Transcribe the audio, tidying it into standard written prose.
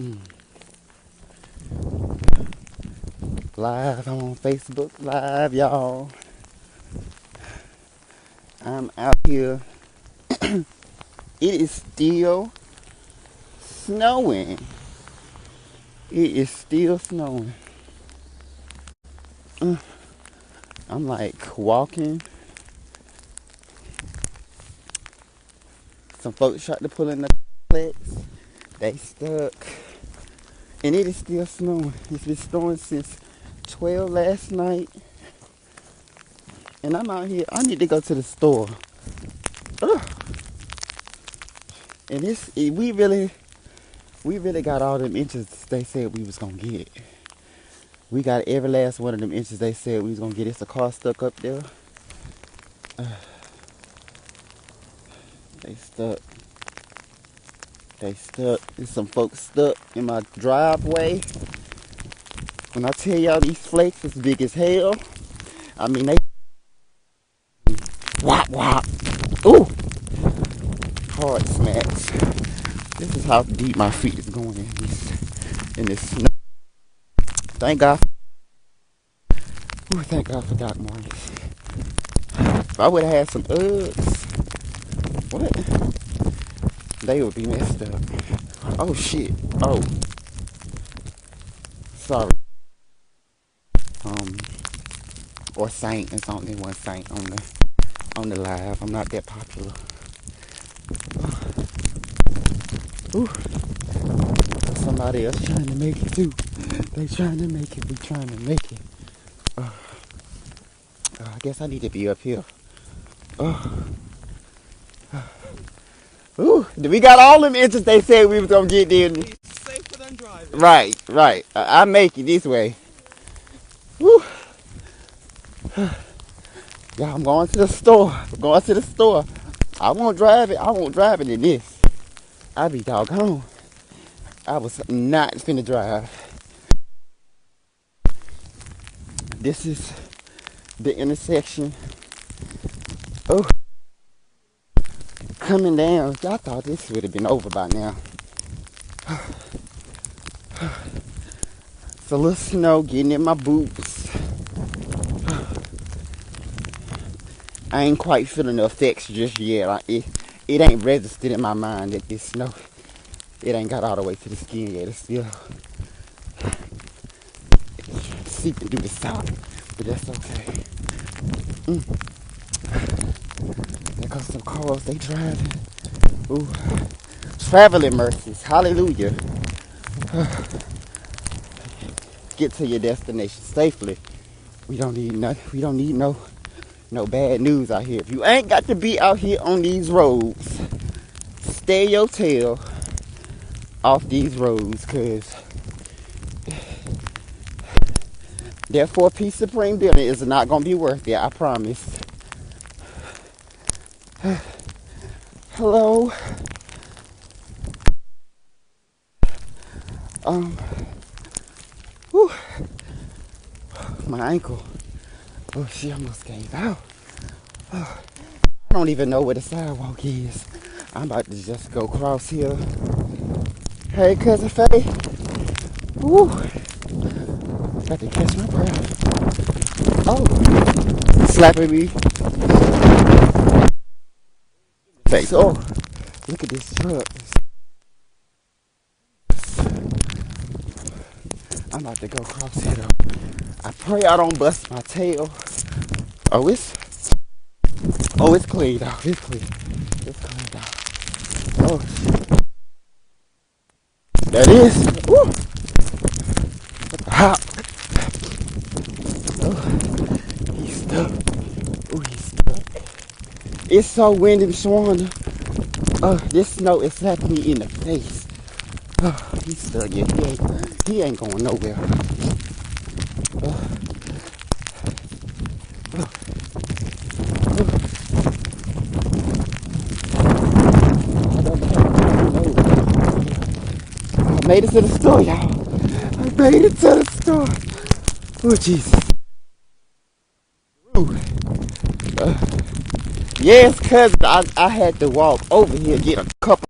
Mm. Live on Facebook Live, y'all. I'm out here. It is still snowing. It is still snowing. I'm like walking. Some folks tried to pull in the flex. They stuck. And it is still snowing. It's been snowing since 12 last night. And I'm out here. I need to go to the store. Ugh. And we really got all them inches they said we was gonna get. We got every last one of them inches they said we was gonna get. It's a car stuck up there. They stuck. They stuck. There's some folks stuck in my driveway. When I tell y'all these flakes is big as hell, I mean they whop whop. Ooh, hard smacks. This is how deep my feet is going in this snow. Thank God. Ooh, thank God for Doc Martens. If I would have had some Uggs, what? They would be messed up. Oh shit. Oh. Sorry. Or Saint. It's only one Saint on the live. I'm not that popular. Ooh. Somebody else trying to make it too. They trying to make it. We trying to make it. I guess I need to be up here. Ooh, we got all them inches they said we was gonna get there. It's safer than driving. Right. I make it this way. Woo. Yeah, I'm going to the store. I won't drive it in this. I be doggone. I was not finna drive. This is the intersection. Oh, coming down. I thought this would have been over by now. It's a little snow getting in my boots. I ain't quite feeling the effects just yet. It ain't registered in my mind that this snow, it ain't got all the way to the skin yet. It's still seeping through the top, but that's okay. There goes some cars, they driving. Ooh, traveling mercies, hallelujah. Get to your destination safely. We don't need no bad news out here. If you ain't got to be out here on these roads, stay your tail off these roads, cause that 4-piece Supreme dinner is not gonna be worth it, I promise. Hello. Whew. My ankle. Oh, she almost gave out. Oh, I don't even know where the sidewalk is. I'm about to just go cross here. Hey, Cousin Faye. Woo. Got to catch my breath. Oh, slapping me. Face. Oh, look at this truck. I'm about to go cross here though. I pray I don't bust my tail. Oh, it's clean out. It's clean. It's cleaned out. Oh, that is. Woo. Hop. Oh, he's stuck. Oh, he's stuck. It's so windy, Shawana. Oh, this snow is slapping me in the face. Oh, he's stuck. Yeah, he ain't going nowhere. I made it to the store, y'all. I made it to the store. Oh, Jesus. Yes, cuz I had to walk over here, get a couple